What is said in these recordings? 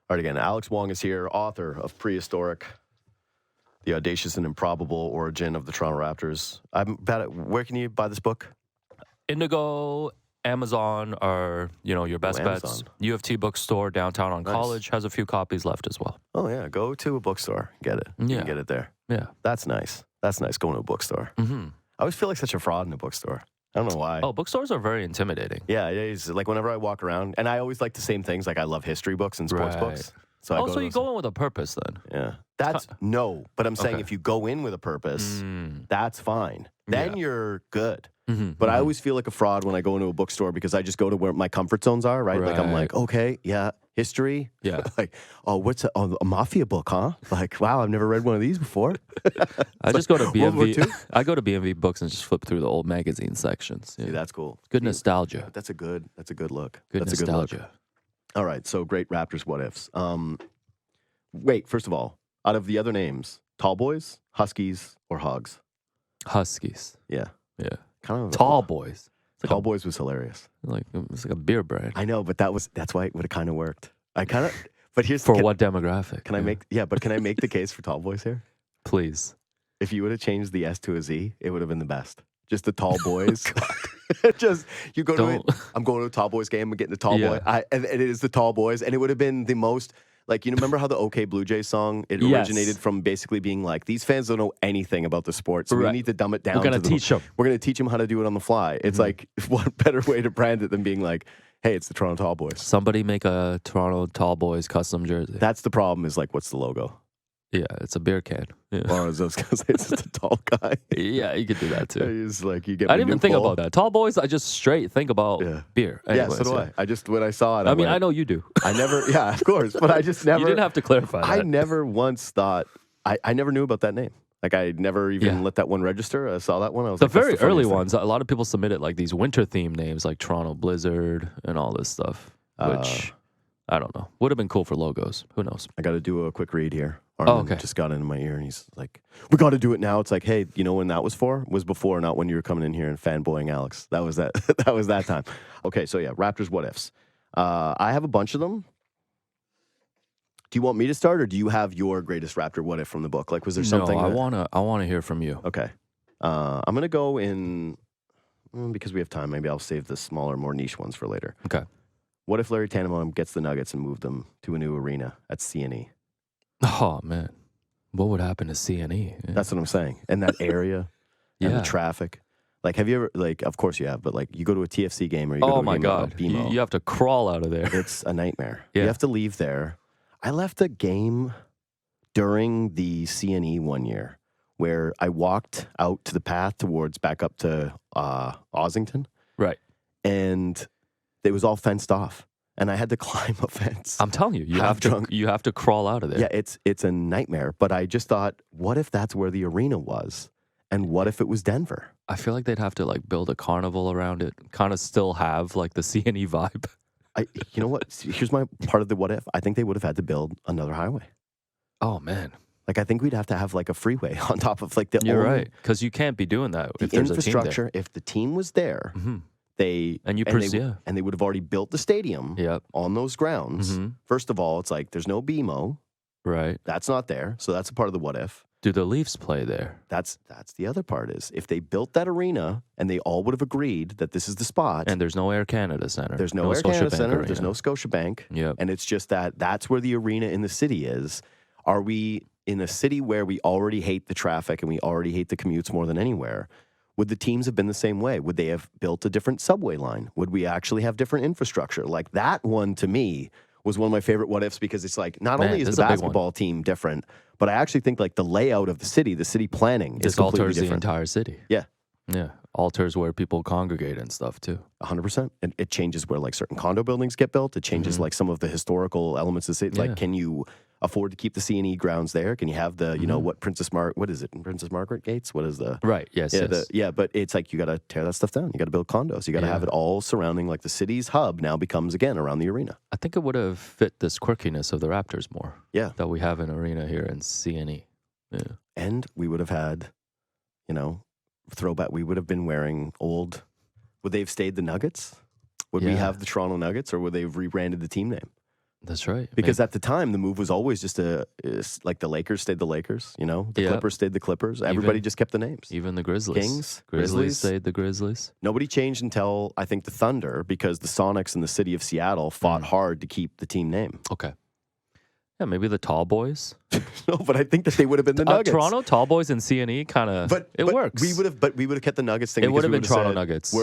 All right, again, Alex Wong is here, author of PreHistoric, The Audacious and Improbable Origin of the Toronto Raptors. Where can you buy this book? Indigo, Amazon are, your best bets. U of T bookstore downtown on College has a few copies left as well. Oh, yeah. Go to a bookstore. Get it. You can get it there. Yeah. That's nice. That's nice, going to a bookstore. Mm-hmm. I always feel like such a fraud in a bookstore. I don't know why. Oh, bookstores are very intimidating. Yeah, it's like whenever I walk around, and I always like the same things. Like I love history books and sports books. So so you go in with a purpose then? Yeah. But I'm saying if you go in with a purpose, that's fine. Then you're good. Mm-hmm, but I always feel like a fraud when I go into a bookstore because I just go to where my comfort zones are, right? Like I'm like, okay, yeah, history. Yeah. Like, what's a mafia book, huh? Like, wow, I've never read one of these before. I just go to BMV. I go to BMV Books and just flip through the old magazine sections. Yeah. See, that's cool. Good nostalgia. That's a good look. Good that's nostalgia. A good look. All right, so great Raptors what ifs. Wait, first of all, out of the other names, Tall Boys, Huskies, or Hogs? Huskies. Yeah. Yeah. Kind of Tall Boys. Tall Boys was hilarious. It's like a beer brand. I know, but that's why it would have kind of worked. But here's what demographic? Can I make the case for Tall Boys here? Please. If you would have changed the S to a Z, it would have been the best. Just the Tall Boys. Just you go to it. I'm going to a Tall Boys game. I'm getting the Tall Boy. And it is the Tall Boys, and it would have been the most. Like, remember how the OK Blue Jays song, it originated from basically being like, these fans don't know anything about the sport, so we need to dumb it down. We're going to teach them. We're going to teach them how to do it on the fly. It's like, what better way to brand it than being like, hey, it's the Toronto Tall Boys. Somebody make a Toronto Tall Boys custom jersey. That's the problem is like, what's the logo? Yeah, it's a beer can. Yeah. Or as I was going to say, it's just a tall guy. Yeah, you could do that too. He's like, you get I didn't even think about that. Tall Boys, I just straight think about beer. Anyways, so do I. I just, when I saw it, I know you do. I never, of course, but I just never. You didn't have to clarify that. I never once thought, I never knew about that name. Like, I never even let that one register. I saw that one. I was like, very early ones. A lot of people submitted like these winter themed names like Toronto Blizzard and all this stuff, which I don't know. Would have been cool for logos. Who knows? I got to do a quick read here. Armin just got into my ear and he's like, we got to do it now. It's like, hey, you know when that was for? Was before, not when you were coming in here and fanboying Alex. That was that. That was that time. Okay, so yeah, Raptors what ifs. I have a bunch of them. Do you want me to start, or do you have your greatest Raptor what if from the book? Like, was there something? No, I wanna hear from you. Okay, I'm gonna go in because we have time. Maybe I'll save the smaller, more niche ones for later. Okay. What if Larry Tannenbaum gets the Nuggets and moved them to a new arena at CNE? Oh man, what would happen to CNE? Yeah. That's what I'm saying. And that area, and the traffic. Like, have you ever, like, of course you have, but like, you go to a TFC game or you go to a game of BMO. You have to crawl out of there. It's a nightmare. Yeah. You have to leave there. I left a game during the CNE one year where I walked out to the path towards back up to Ossington. Right. And it was all fenced off. And I had to climb a fence. I'm telling you, you have to crawl out of there. Yeah, it's a nightmare. But I just thought, what if that's where the arena was? And what if it was Denver? I feel like they'd have to like build a carnival around it, kind of still have like the CNE vibe. You know what? Here's my part of the what if. I think they would have had to build another highway. Oh man. Like, I think we'd have to have like a freeway on top of like the. You're right, because you can't be doing that if there's infrastructure. A team there. If the team was there, they and they would have already built the stadium on those grounds. First of all, it's like there's no BMO. Right. That's not there. So that's a part of the what if. Do the Leafs play there? That's the other part is if they built that arena and they all would have agreed that this is the spot. And there's no Air Canada Center. There's no Air Canada Center. Arena. There's no Scotiabank. Yep. And it's just that's where the arena in the city is. Are we in a city where we already hate the traffic and we already hate the commutes more than anywhere? Would the teams have been the same way? Would they have built a different subway line? Would we actually have different infrastructure? Like, that one to me was one of my favorite what ifs because it's like not only is the basketball team different, but I actually think like the layout of the city planning is completely alters different. The entire city. Yeah. Yeah. Alters where people congregate and stuff too. 100%. And it changes where like certain condo buildings get built. It changes like some of the historical elements of the city. Like, can you afford to keep the CNE grounds there? Can you have the, you know, what is it? Princess Margaret Gates? What is the... Right, yes, but it's like you got to tear that stuff down. You got to build condos. You got to have it all surrounding, like the city's hub now becomes, again, around the arena. I think it would have fit this quirkiness of the Raptors more. Yeah. That we have an arena here in CNE. Yeah. And we would have had, you know, throwback. We would have been wearing old... Would they have stayed the Nuggets? Would we have the Toronto Nuggets, or would they have rebranded the team name? That's right. Because at the time, the move was always just like the Lakers stayed the Lakers, you know? The Clippers stayed the Clippers. Everybody just kept the names. Even the Grizzlies. Kings, Grizzlies stayed the Grizzlies. Nobody changed until, I think, the Thunder, because the Sonics and the city of Seattle fought hard to keep the team name. Okay. Yeah, maybe the Tall Boys. No, but I think that they would have been the Nuggets. Toronto Tall Boys and CNE kind of. It works. We would have kept the Nuggets thing. It would have been Toronto said, Nuggets.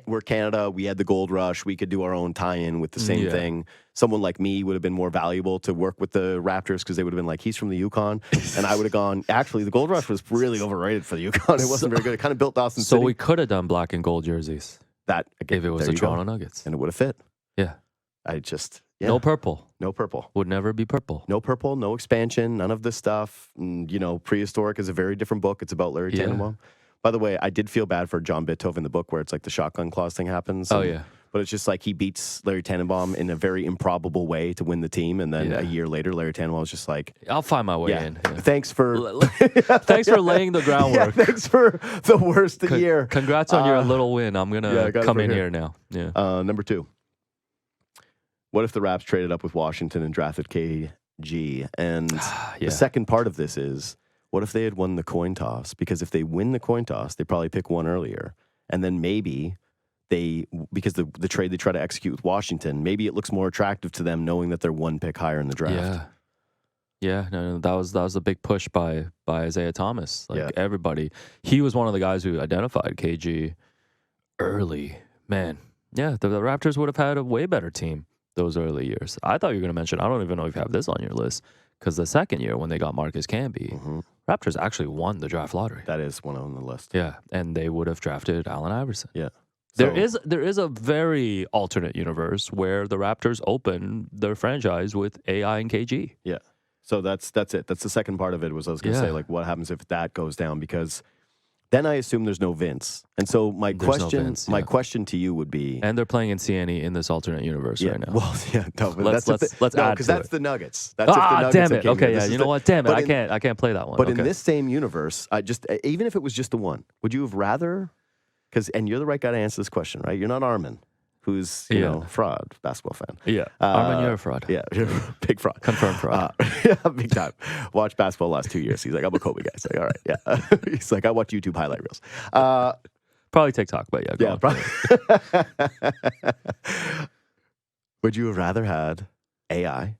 We're Canada. We had the gold rush. We could do our own tie-in with the same thing. Someone like me would have been more valuable to work with the Raptors because they would have been like, he's from the Yukon, and I would have gone. Actually, the gold rush was really overrated for the Yukon. It wasn't very good. It kind of built Dawson City. So we could have done black and gold jerseys. That if it was the Toronto Nuggets, and it would have fit. Yeah. No purple. No purple. Would never be purple. No purple, no expansion, none of this stuff. And, Prehistoric is a very different book. It's about Larry Tannenbaum. By the way, I did feel bad for John Bitove in the book where it's like the shotgun clause thing happens. But it's just like he beats Larry Tannenbaum in a very improbable way to win the team. And then a year later, Larry Tannenbaum was just like, I'll find my way in. Yeah. Thanks for thanks for laying the groundwork. Thanks for the worst year. Congrats on your little win. I'm going to come in here now. Yeah. Number 2. What if the Raps traded up with Washington and drafted KG? And the second part of this is, what if they had won the coin toss? Because if they win the coin toss, they probably pick one earlier. And then maybe because the trade they try to execute with Washington, maybe it looks more attractive to them knowing that they're one pick higher in the draft. Yeah, no, that was a big push by Isaiah Thomas. Everybody, he was one of the guys who identified KG early. Man, the Raptors would have had a way better team those early years. I thought you were going to mention, I don't even know if you have this on your list, because the second year when they got Marcus Camby, Raptors actually won the draft lottery. That is one on the list. Yeah, and they would have drafted Allen Iverson. Yeah. So, there is a very alternate universe where the Raptors open their franchise with AI and KG. Yeah. So that's it. That's the second part of it. I was going to say, like, what happens if that goes down? Because then I assume there's no Vince. And so my question to you would be, and they're playing in CNE in this alternate universe right now. Well, let's add because that's the Nuggets. That's if the Nuggets damn it. Okay, you know what? Damn it. I can't play that one. But in this same universe, even if it was just the one, would you have rather? And you're the right guy to answer this question, right? You're not Armin, who's fraud, basketball fan. Yeah, Armin, you're a fraud. Yeah, you're a big fraud. Confirmed fraud. Big time. Watch basketball the last 2 years. He's like, I'm a Kobe guy. It's like, all right, yeah. He's like, I watch YouTube highlight reels. Probably TikTok, but yeah, go on. Probably. Would you have rather had AI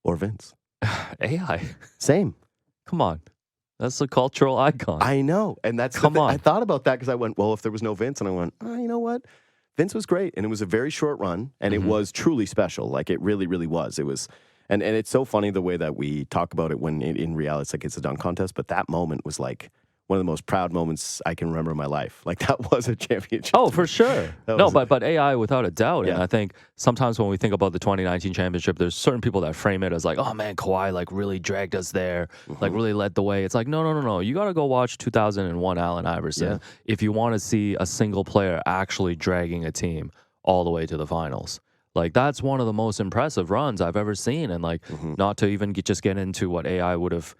or Vince? AI. Same. Come on. That's a cultural icon. I know. And that's Come on. I thought about that because I went, well, if there was no Vince, and I went, you know what? Vince was great. And it was a very short run. And it was truly special. Like, it really, really was. It was, and it's so funny the way that we talk about it when in reality it's like it's a dunk contest. But that moment was like one of the most proud moments I can remember in my life. Like, that was a championship. Oh, for sure. But AI without a doubt. Yeah. And I think sometimes when we think about the 2019 championship, there's certain people that frame it as like, oh man, Kawhi like really dragged us there, like really led the way. It's like, no. You got to go watch 2001 Allen Iverson if you want to see a single player actually dragging a team all the way to the finals. Like, that's one of the most impressive runs I've ever seen. And like, not to even just get into what AI would have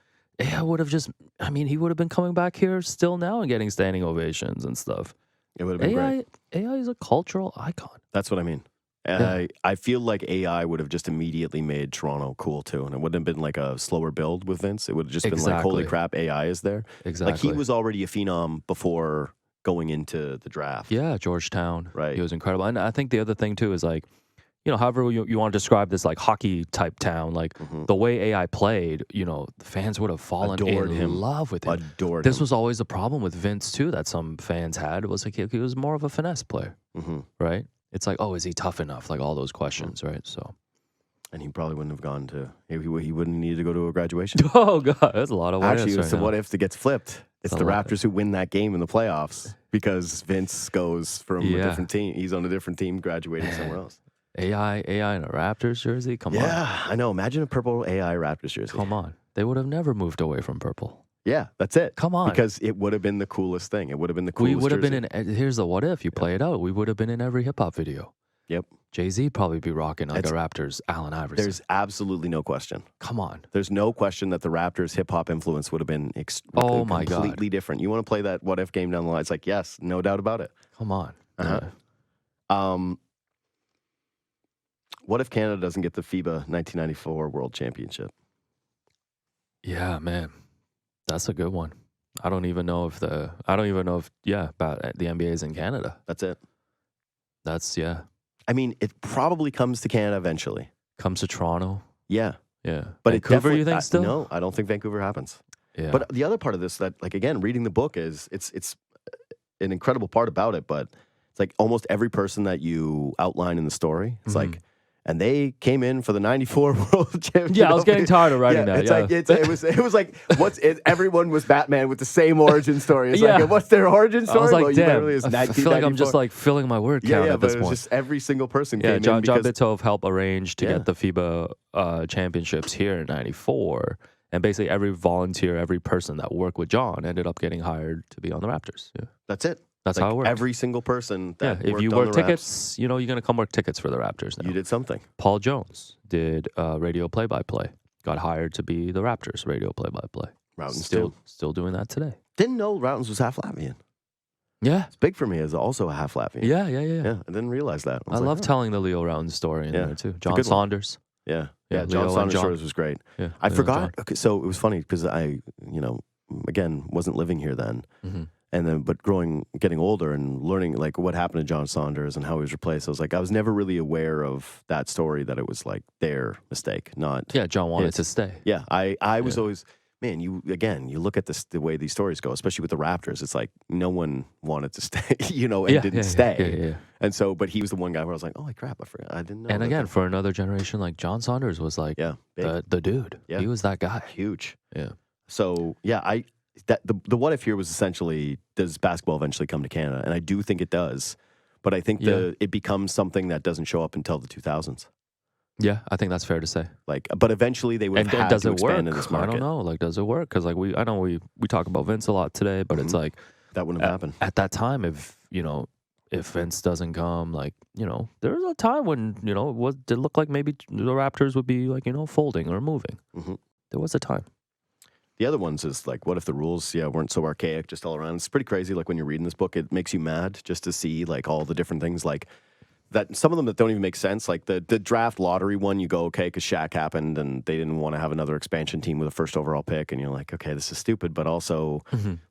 just, I mean, he would have been coming back here still now and getting standing ovations and stuff. It would have been great. AI is a cultural icon. That's what I mean. And I feel like AI would have just immediately made Toronto cool too. And it wouldn't have been like a slower build with Vince. It would have just been like, holy crap, AI is there. Exactly. Like, he was already a phenom before going into the draft. Yeah, Georgetown. Right. He was incredible. And I think the other thing too is like, however you want to describe this like hockey type town, like the way AI played, the fans would have fallen in love with him. This was always a problem with Vince too that some fans had. It was like he was more of a finesse player, right? It's like, oh, is he tough enough? Like all those questions, right? So, and he probably wouldn't have gone to. He wouldn't need to go to a graduation. Oh God, that's a lot of what Actually, ifs. What if it gets flipped? It's the Raptors who win that game in the playoffs because Vince goes from a different team. He's on a different team, graduating somewhere else. AI in a Raptors jersey? Come on. Yeah, I know. Imagine a purple AI Raptors jersey. Come on. They would have never moved away from purple. Yeah, that's it. Come on. Because it would have been the coolest thing. It would have been the coolest We would have jersey. been in, here's the what if, you play it out. We would have been in every hip-hop video. Yep. Jay-Z probably be rocking like a Raptors Allen Iverson. There's absolutely no question. Come on. There's no question that the Raptors hip-hop influence would have been completely different. You want to play that what if game down the line? It's like, yes, no doubt about it. Come on. What if Canada doesn't get the FIBA 1994 World Championship? Yeah, man, that's a good one. I don't even know if about the NBA is in Canada. That's it. Yeah. I mean, it probably comes to Canada eventually. Comes to Toronto. Yeah. Yeah. But Vancouver, you think still? No, I don't think Vancouver happens. Yeah. But the other part of this that, like, again, reading the book is it's an incredible part about it, but it's like almost every person that you outline in the story, it's like, and they came in for the 94 World Championship. Yeah, I was getting tired of writing that. It's like, it was like, everyone was Batman with the same origin story. It's like, what's their origin story? I was like, well, damn, I feel like I'm just like filling my word count at this but it point. was just every single person came John in because... Bitov helped arrange to get the FIBA championships here in 94. And basically every volunteer, every person that worked with John ended up getting hired to be on the Raptors. Yeah. That's it. That's how it works. Every single person that if you work tickets, you're going to come work tickets for the Raptors now. You did something. Paul Jones did radio play-by-play. Got hired to be the Raptors radio play-by-play. Routens still doing that today. Didn't know Routens was half Latvian. Yeah. It's big for me as also a half Latvian. Yeah. I didn't realize that. I love telling the Leo Routens story in there too. John Saunders. Yeah, John Saunders stories was great. Yeah, I forgot. Okay, so it was funny because I, again, wasn't living here then. And then, but getting older and learning like what happened to John Saunders and how he was replaced, I was like, I was never really aware of that story, that it was like their mistake, not... Yeah, John wanted to stay. Yeah, I was always... Man, you look at the way these stories go, especially with the Raptors, it's like no one wanted to stay, and didn't stay. And so, but he was the one guy where I was like, holy crap, I forgot. I didn't know. And again, for another generation, like John Saunders was like the dude. Yeah. He was that guy. Huge. Yeah. So, the what if here was essentially, does basketball eventually come to Canada? And I do think it does. But I think it becomes something that doesn't show up until the 2000s. Yeah, I think that's fair to say. But eventually they would have had to expand in this market. I don't know. Like, does it work? Because I know we talk about Vince a lot today, but it's like that wouldn't have happened at that time. If Vince doesn't come, there was a time when it did look like maybe the Raptors would be folding or moving. There was a time. The other ones is like, what if the rules, weren't so archaic just all around? It's pretty crazy. Like when you're reading this book, it makes you mad just to see like all the different things like. That some of them that don't even make sense, like the draft lottery one, you go, okay, because Shaq happened and they didn't want to have another expansion team with a first overall pick, and you're like, okay, this is stupid, but also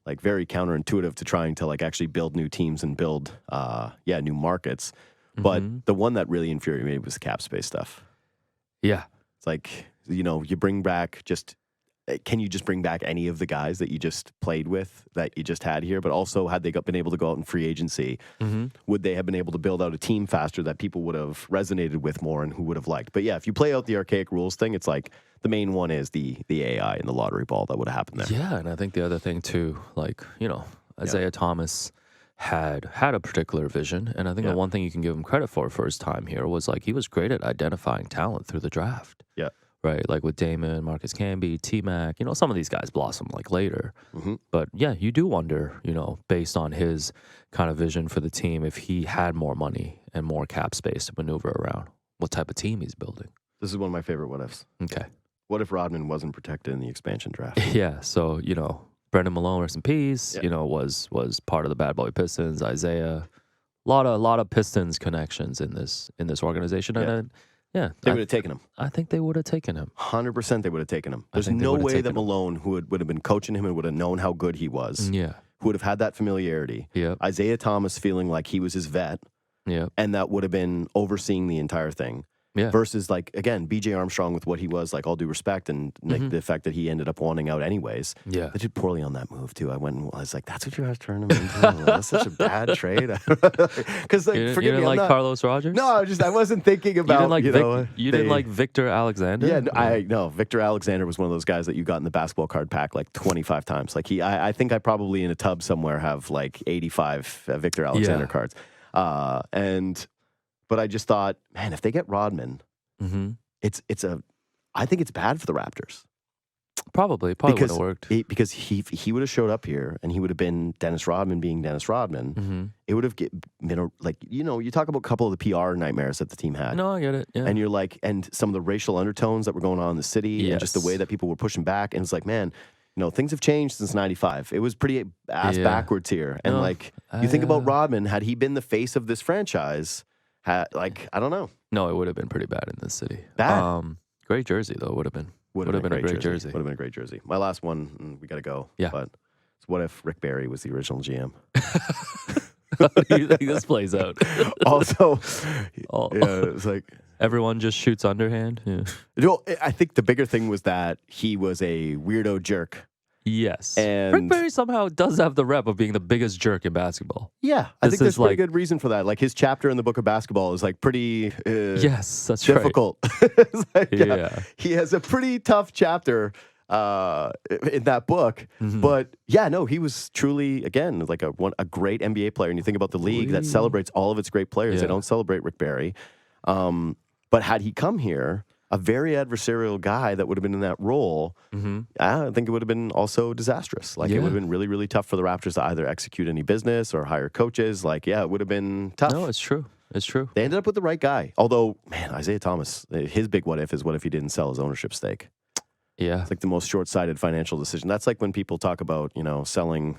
like very counterintuitive to trying to like actually build new teams and build, new markets. But the one that really infuriated me was the cap space stuff. Yeah, it's like you bring back can you just bring back any of the guys that you just played with, that you just had here? But also, had they been able to go out in free agency, would they have been able to build out a team faster that people would have resonated with more and who would have liked? But yeah, if you play out the archaic rules thing, it's like the main one is the AI and the lottery ball that would have happened there. Yeah, and I think the other thing too, Isaiah Thomas had a particular vision, and I think the one thing you can give him credit for his time here was like he was great at identifying talent through the draft. Yeah. Right, like with Damon, Marcus Camby, T-Mac, some of these guys blossom like later. But yeah, you do wonder, based on his kind of vision for the team, if he had more money and more cap space to maneuver around, what type of team he's building. This is one of my favorite what ifs. Okay. What if Rodman wasn't protected in the expansion draft? Yeah, so, Brendan Malone, rest in peace, was part of the Bad Boy Pistons, Isaiah. A lot of Pistons connections in this organization. Yeah. And then, yeah, they would have taken him. I think they would have taken him. 100% they would have taken him. There's no way that Malone, who would have been coaching him and would have known how good he was, who would have had that familiarity, Isaiah Thomas feeling like he was his vet, and that would have been overseeing the entire thing. Versus, like, again, BJ Armstrong with what he was, like, all due respect, and like, the fact that he ended up wanting out anyways. Yeah. They did poorly on that move, too. I was like, that's what you guys turned him into? That's such a bad trade. Because, like, you didn't like Carlos Rogers? No, I wasn't thinking about, you didn't like Victor Alexander? Yeah, no, Victor Alexander was one of those guys that you got in the basketball card pack like 25 times. Like, I think I probably in a tub somewhere have like 85 Victor Alexander cards. But I just thought, man, if they get Rodman, I think it's bad for the Raptors. Probably would have worked. Because he would have showed up here and he would have been Dennis Rodman being Dennis Rodman. It would have been you talk about a couple of the PR nightmares that the team had. No, I get it. Yeah. And you're like, and some of the racial undertones that were going on in the city and just the way that people were pushing back. And it's like, man, things have changed since 95. It was pretty ass backwards here. And you think about Rodman, had he been the face of this franchise, Like, I don't know. No, it would have been pretty bad in this city. Bad? Great jersey, though, would have been. Would have been a great jersey. Would have been a great jersey. My last one, we got to go. Yeah. But what if Rick Barry was the original GM? How do you think this plays out? Also, it's like everyone just shoots underhand. Yeah. I think the bigger thing was that he was a weirdo jerk. Yes. And Rick Barry somehow does have the rep of being the biggest jerk in basketball. Yeah, I think there's pretty good reason for that. Like his chapter in the book of basketball is like pretty yes, that's difficult. Right. Like, he has a pretty tough chapter in that book. Mm-hmm. But yeah, no, he was truly, again, like a great NBA player. And you think about the league that celebrates all of its great players. They don't celebrate Rick Barry. But had he come here, a very adversarial guy that would have been in that role, I think it would have been also disastrous. Like, it would have been really, really tough for the Raptors to either execute any business or hire coaches. Like, it would have been tough. No, it's true. It's true. They ended up with the right guy. Although, man, Isaiah Thomas, his big what if is what if he didn't sell his ownership stake? Yeah. It's like the most short-sighted financial decision. That's like when people talk about, selling,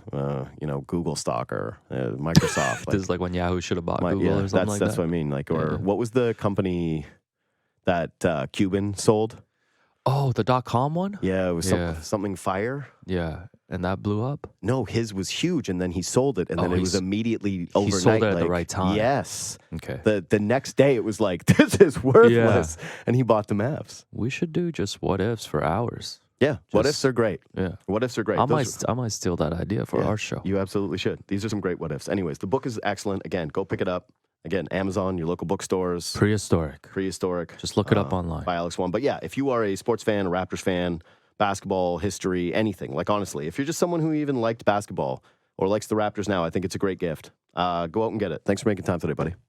Google stock or Microsoft. This is like when Yahoo should have bought Google or something like that. That's what I mean. Like, or what was the company that Cuban sold? Oh, the .com one? Yeah, it was something Fire. Yeah, and that blew up? No, his was huge, and then he sold it, and then it was immediately overnight. He sold it at the right time. Yes. Okay. The next day, it was like, this is worthless, and he bought the Mavs. We should do just what ifs for hours. Yeah, what ifs are great. Yeah. What ifs are great. I might steal that idea for our show. You absolutely should. These are some great what ifs. Anyways, the book is excellent. Again, go pick it up. Again, Amazon, your local bookstores. PreHistoric. Just look it up online. By Alex Wong. But yeah, if you are a sports fan, a Raptors fan, basketball, history, anything, like honestly, if you're just someone who even liked basketball or likes the Raptors now, I think it's a great gift. Go out and get it. Thanks for making time today, buddy.